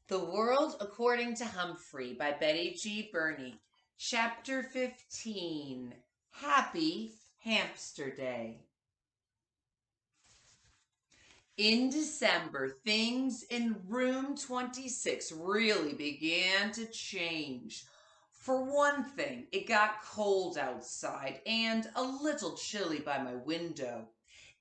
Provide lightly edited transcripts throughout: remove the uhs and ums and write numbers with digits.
The World According to Humphrey by Betty G. Burney. Chapter 15. Happy Hamsterday. In December, things in room 26 really began to change. For one thing, it got cold outside and a little chilly by my window.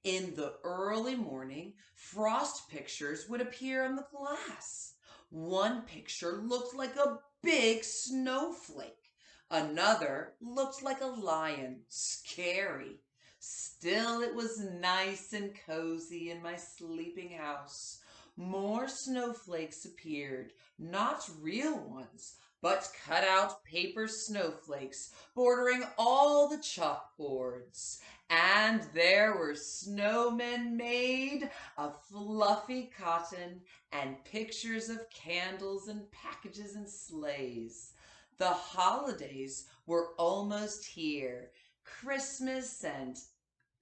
In the early morning, frost pictures would appear on the glass. One picture looked like a big snowflake. Another looked like a lion, scary. Still, it was nice and cozy in my sleeping house. More snowflakes appeared, not real ones, but cut out paper snowflakes bordering all the chalkboards. And there were snowmen made of fluffy cotton and pictures of candles and packages and sleighs. The holidays were almost here. Christmas and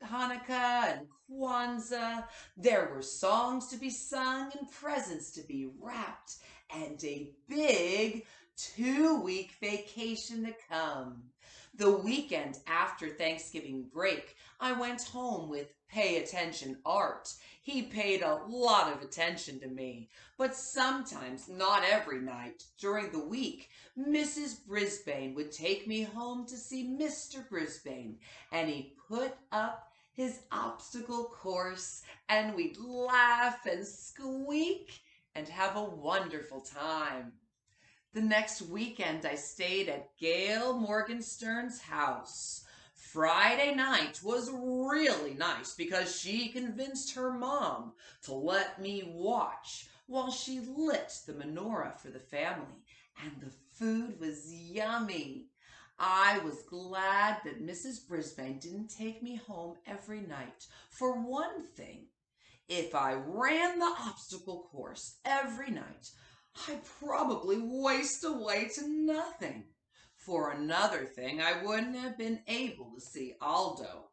Hanukkah and Kwanzaa. There were songs to be sung and presents to be wrapped and a big 2-week vacation to come. The weekend after Thanksgiving break, I went home with Pay Attention Art. He paid a lot of attention to me, but sometimes, not every night, during the week, Mrs. Brisbane would take me home to see Mr. Brisbane, and he'd put up his obstacle course, and we'd laugh and squeak and have a wonderful time. The next weekend, I stayed at Gail Morgenstern's house. Friday night was really nice because she convinced her mom to let me watch while she lit the menorah for the family, and the food was yummy. I was glad that Mrs. Brisbane didn't take me home every night. For one thing, if I ran the obstacle course every night, I'd probably waste away to nothing. For another thing, I wouldn't have been able to see Aldo.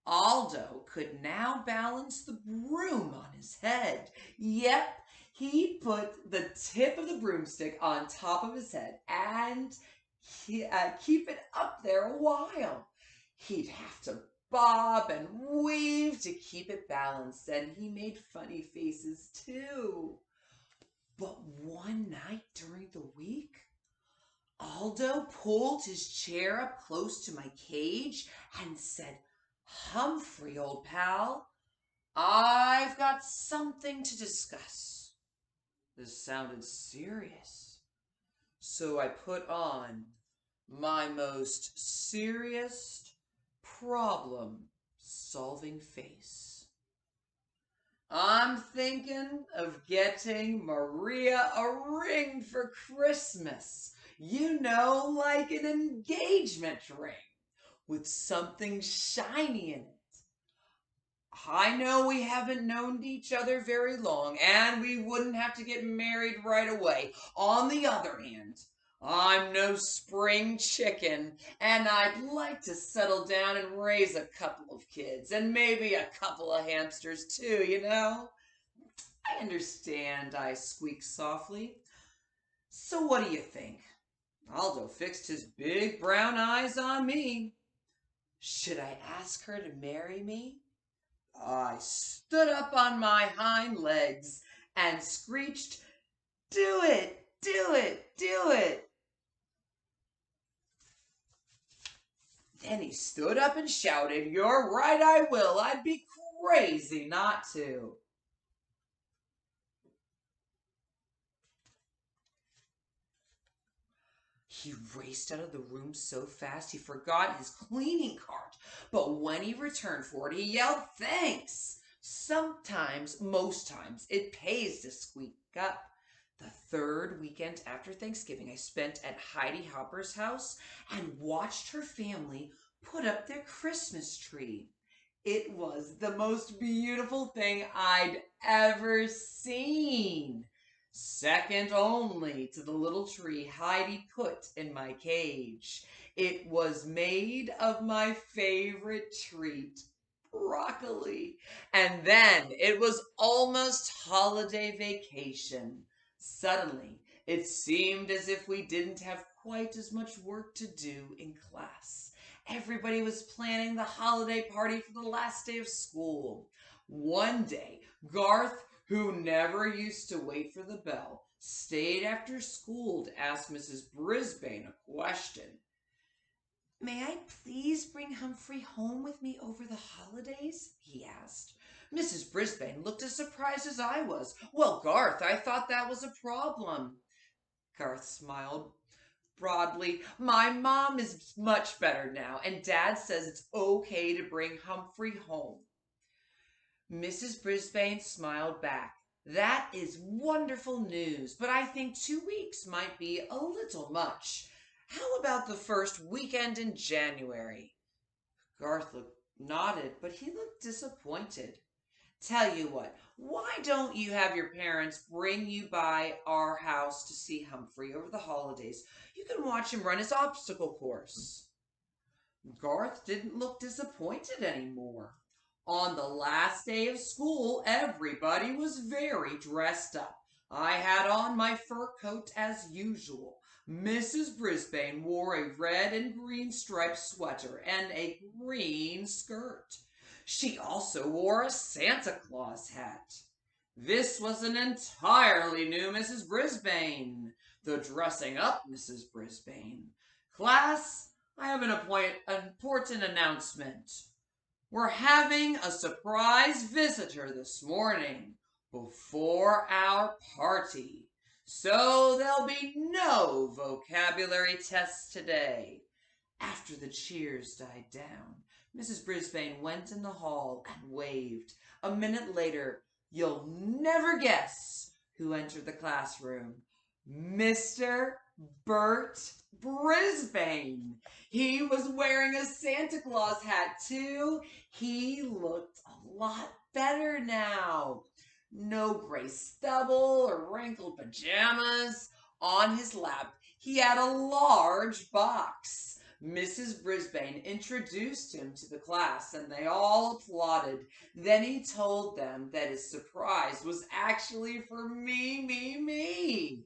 Aldo could now balance the broom on his head. Yep, he put the tip of the broomstick on top of his head and keep it up there a while. He'd have to bob and weave to keep it balanced, and he made funny faces too. But one night during the week, Aldo pulled his chair up close to my cage and said, "Humphrey, old pal, I've got something to discuss." This sounded serious, so I put on my most serious problem-solving face. "I'm thinking of getting Maria a ring for Christmas. You know, like an engagement ring with something shiny in it. I know we haven't known each other very long, and we wouldn't have to get married right away. On the other hand, I'm no spring chicken, and I'd like to settle down and raise a couple of kids, and maybe a couple of hamsters too, you know." "I understand," I squeaked softly. "So what do you think?" Aldo fixed his big brown eyes on me. "Should I ask her to marry me?" I stood up on my hind legs and screeched, "Do it, do it, do it." Then he stood up and shouted, "You're right, I will. I'd be crazy not to." He raced out of the room so fast he forgot his cleaning cart. But when he returned for it, he yelled, "Thanks." Sometimes, most times, it pays to squeak up. The third weekend after Thanksgiving, I spent at Heidi Hopper's house and watched her family put up their Christmas tree. It was the most beautiful thing I'd ever seen. Second only to the little tree Heidi put in my cage. It was made of my favorite treat, broccoli. And then it was almost holiday vacation. Suddenly, it seemed as if we didn't have quite as much work to do in class. Everybody was planning the holiday party for the last day of school. One day, Garth, who never used to wait for the bell, stayed after school to ask Mrs. Brisbane a question. May I please bring Humphrey home with me over the holidays? He asked. Mrs. Brisbane looked as surprised as I was. Well, Garth, I thought that was a problem. Garth smiled broadly. My mom is much better now, and Dad says it's okay to bring Humphrey home. Mrs. Brisbane smiled back. That is wonderful news, but I think 2 weeks might be a little much. How about the first weekend in January? Garth nodded, but he looked disappointed. Tell you what, why don't you have your parents bring you by our house to see Humphrey over the holidays? You can watch him run his obstacle course. Garth didn't look disappointed anymore. On the last day of school, everybody was very dressed up. I had on my fur coat as usual. Mrs. Brisbane wore a red and green striped sweater and a green skirt. She also wore a Santa Claus hat. This was an entirely new Mrs. Brisbane, the dressing up Mrs. Brisbane. Class, I have an important announcement. We're having a surprise visitor this morning before our party. So there'll be no vocabulary tests today. After the cheers died down, Mrs. Brisbane went in the hall and waved. A minute later, you'll never guess who entered the classroom. Mr. Bert Brisbane. He was wearing a Santa Claus hat too. He looked a lot better now. No gray stubble or wrinkled pajamas. On his lap, he had a large box. Mrs. Brisbane introduced him to the class and they all applauded. Then he told them that his surprise was actually for me.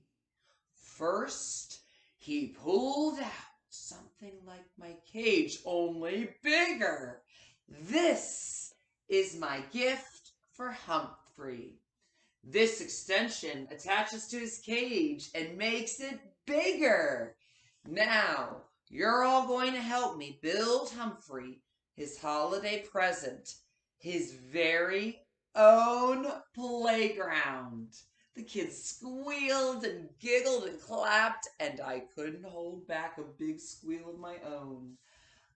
First, he pulled out something like my cage, only bigger. This is my gift for Humphrey. This extension attaches to his cage and makes it bigger. Now, you're all going to help me build Humphrey his holiday present, his very own playground. The kids squealed and giggled and clapped, and I couldn't hold back a big squeal of my own.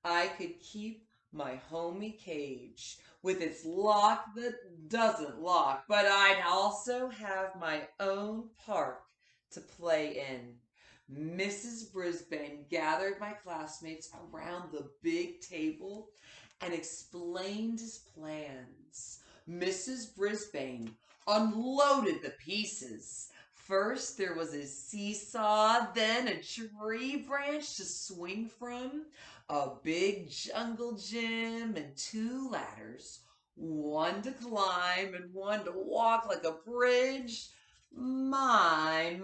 I could keep my homey cage with its lock that doesn't lock, but I'd also have my own park to play in. Mrs. Brisbane gathered my classmates around the big table and explained his plans. Mrs. Brisbane unloaded the pieces. First, there was a seesaw, then a tree branch to swing from, a big jungle gym, and 2 ladders, one to climb and one to walk like a bridge. My.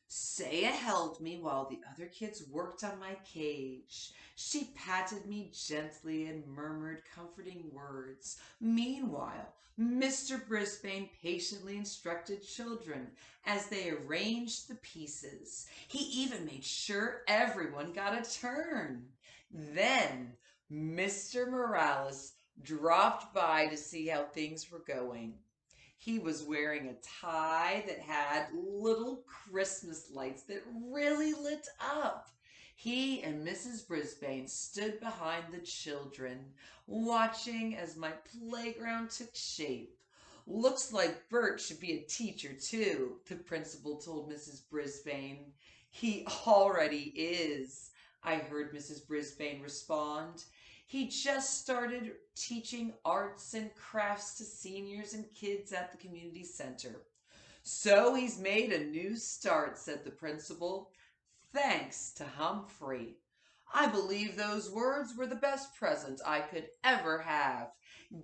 Saya held me while the other kids worked on my cage. She patted me gently and murmured comforting words. Meanwhile, Mr. Brisbane patiently instructed children as they arranged the pieces. He even made sure everyone got a turn. Then Mr. Morales dropped by to see how things were going. He was wearing a tie that had little Christmas lights that really lit up. He and Mrs. Brisbane stood behind the children, watching as my playground took shape. Looks like Bert should be a teacher too, the principal told Mrs. Brisbane. He already is, I heard Mrs. Brisbane respond. He just started teaching arts and crafts to seniors and kids at the community center. So he's made a new start, said the principal. Thanks to Humphrey. I believe those words were the best present I could ever have.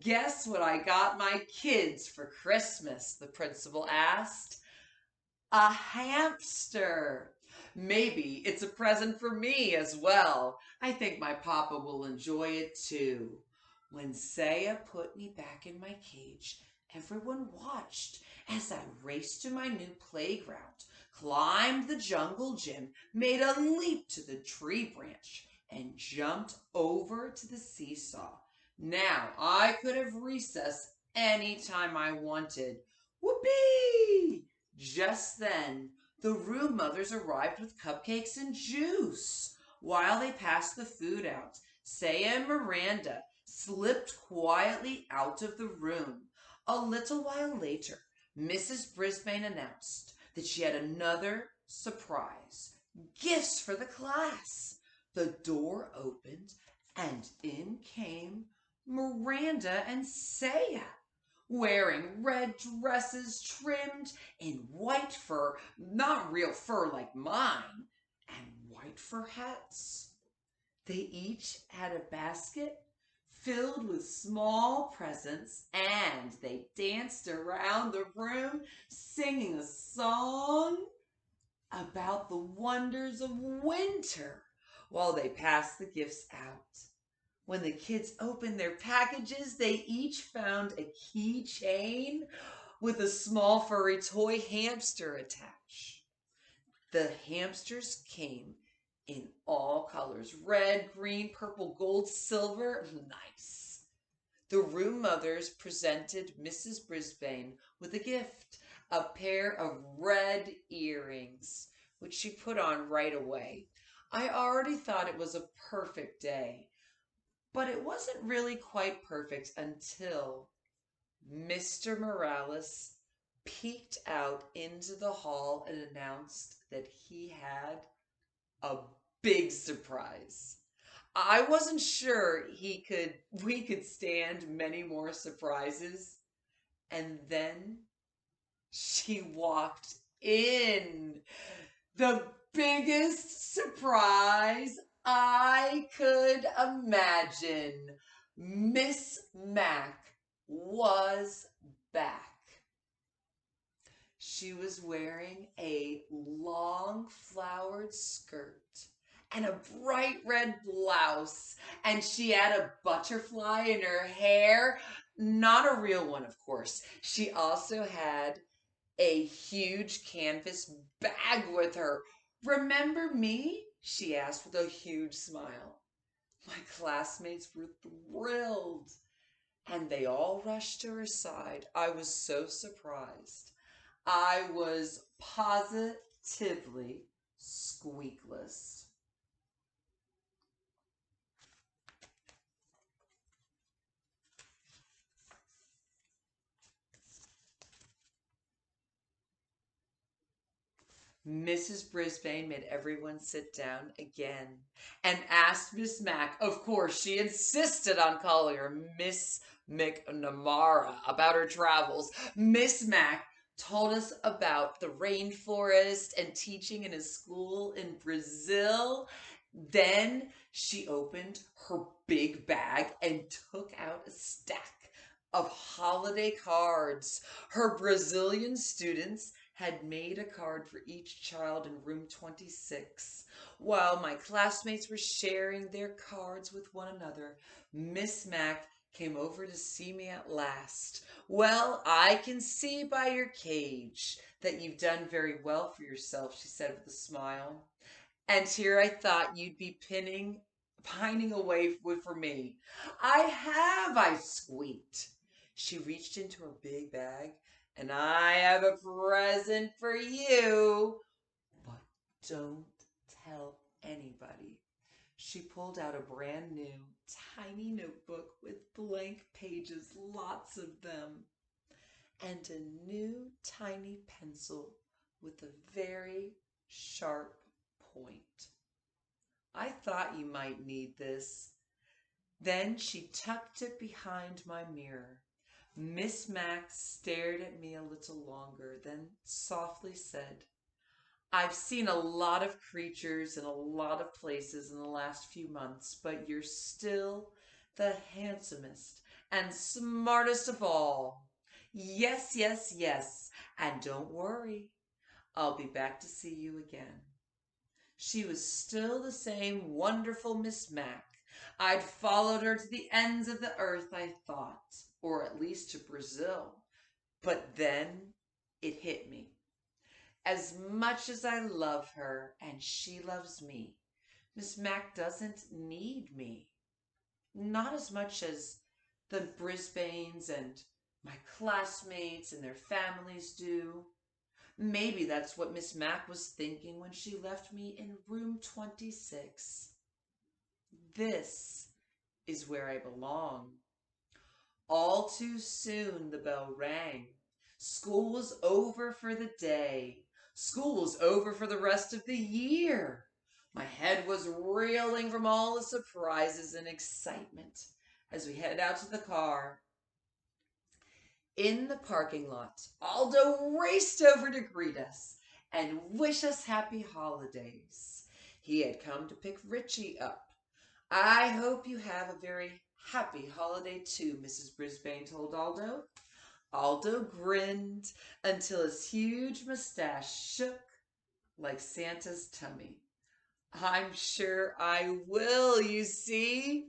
Guess what I got my kids for Christmas? The principal asked. A hamster. Maybe it's a present for me as well. I think my papa will enjoy it too. When Saya put me back in my cage, everyone watched as I raced to my new playground, climbed the jungle gym, made a leap to the tree branch, and jumped over to the seesaw. Now I could have recess any time I wanted. Whoopee! Just then, the room mothers arrived with cupcakes and juice. While they passed the food out, Saya and Miranda slipped quietly out of the room. A little while later, Mrs. Brisbane announced that she had another surprise. Gifts for the class. The door opened and in came Miranda and Saya, wearing red dresses trimmed in white fur, not real fur like mine, and white fur hats. They each had a basket filled with small presents, and they danced around the room singing a song about the wonders of winter while they passed the gifts out. When the kids opened their packages, they each found a keychain with a small furry toy hamster attached. The hamsters came in all colors: red, green, purple, gold, silver. Nice. The room mothers presented Mrs. Brisbane with a gift, a pair of red earrings, which she put on right away. I already thought it was a perfect day, but it wasn't really quite perfect until Mr. Morales peeked out into the hall and announced that he had a big surprise. I wasn't sure we could stand many more surprises. And then she walked in. The biggest surprise I could imagine. Miss Mac was back. She was wearing a long flowered skirt and a bright red blouse, and she had a butterfly in her hair. Not a real one, of course. She also had a huge canvas bag with her. Remember me? She asked with a huge smile. My classmates were thrilled, and they all rushed to her side. I was so surprised. I was positively squeakless. Mrs. Brisbane made everyone sit down again and asked Miss Mac. Of course, she insisted on calling her Miss McNamara about her travels. Miss Mac told us about the rainforest and teaching in a school in Brazil. Then she opened her big bag and took out a stack of holiday cards. Her Brazilian students had made a card for each child in room 26. While my classmates were sharing their cards with one another, Miss Mac came over to see me at last. Well, I can see by your cage that you've done very well for yourself, she said with a smile. And here I thought you'd be pining away for me. I squeaked. She reached into her big bag, and I have a present for you. But don't tell anybody. She pulled out a brand new, tiny notebook with blank pages, lots of them, and a new tiny pencil with a very sharp point. I thought you might need this. Then she tucked it behind my mirror. Miss Max stared at me a little longer, then softly said, I've seen a lot of creatures in a lot of places in the last few months, but you're still the handsomest and smartest of all. Yes, yes, yes. And don't worry, I'll be back to see you again. She was still the same wonderful Miss Mac. I'd followed her to the ends of the earth, I thought, or at least to Brazil. But then it hit me. As much as I love her and she loves me, Miss Mac doesn't need me. Not as much as the Brisbanes and my classmates and their families do. Maybe that's what Miss Mac was thinking when she left me in room 26. This is where I belong. All too soon the bell rang. School was over for the day. School was over for the rest of the year. My head was reeling from all the surprises and excitement as we headed out to the car. In the parking lot, Aldo raced over to greet us and wish us happy holidays. He had come to pick Richie up. I hope you have a very happy holiday too, Mrs. Brisbane told Aldo. Aldo grinned until his huge mustache shook like Santa's tummy. I'm sure I will, you see.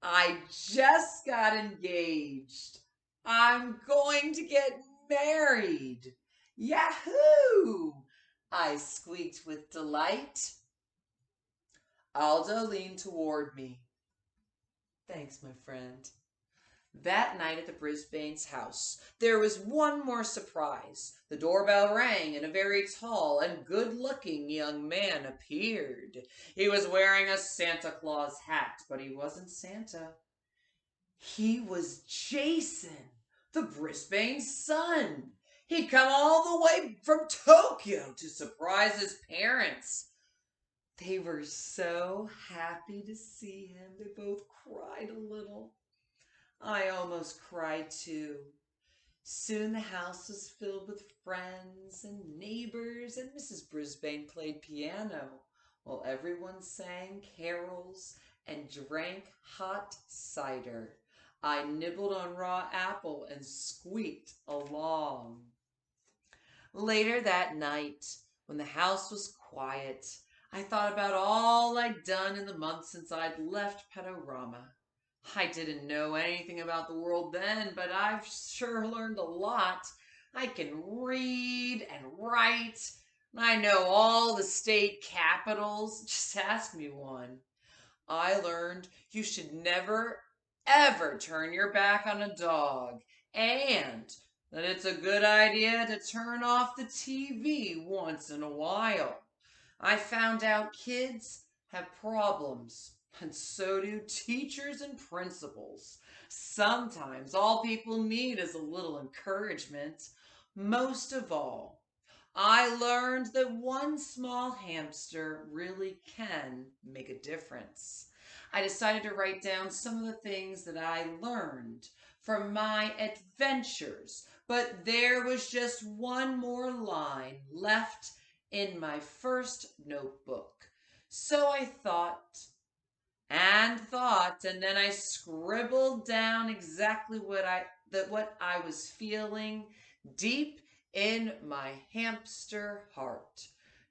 I just got engaged. I'm going to get married. Yahoo! I squeaked with delight. Aldo leaned toward me. Thanks, my friend. That night at the Brisbane's house, there was one more surprise. The doorbell rang and a very tall and good-looking young man appeared. He was wearing a Santa Claus hat, but he wasn't Santa. He was Jason, the Brisbane's son. He'd come all the way from Tokyo to surprise his parents. They were so happy to see him. They both cried a little. I almost cried too. Soon the house was filled with friends and neighbors, and Mrs. Brisbane played piano while everyone sang carols and drank hot cider. I nibbled on raw apple and squeaked along. Later that night, when the house was quiet, I thought about all I'd done in the month since I'd left Panorama. I didn't know anything about the world then, but I've sure learned a lot. I can read and write. I know all the state capitals. Just ask me one. I learned you should never, ever turn your back on a dog, and that it's a good idea to turn off the TV once in a while. I found out kids have problems, and so do teachers and principals. Sometimes all people need is a little encouragement. Most of all, I learned that one small hamster really can make a difference. I decided to write down some of the things that I learned from my adventures, but there was just one more line left in my first notebook. So I thought and thought, and then I scribbled down exactly what I was feeling deep in my hamster heart.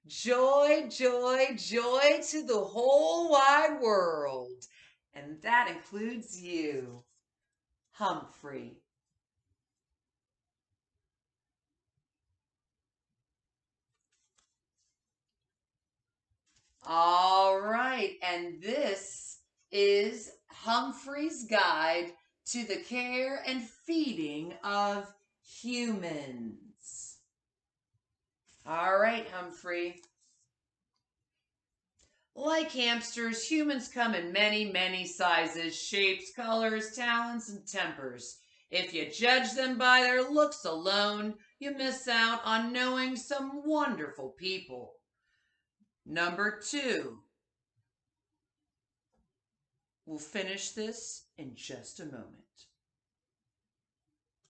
Joy, joy, joy to the whole wide world. And that includes you, Humphrey. All right, and this is Humphrey's Guide to the Care and Feeding of Humans. All right, Humphrey. Like hamsters, humans come in many, many sizes, shapes, colors, talents, and tempers. If you judge them by their looks alone, you miss out on knowing some wonderful people. Number 2. We'll finish this in just a moment.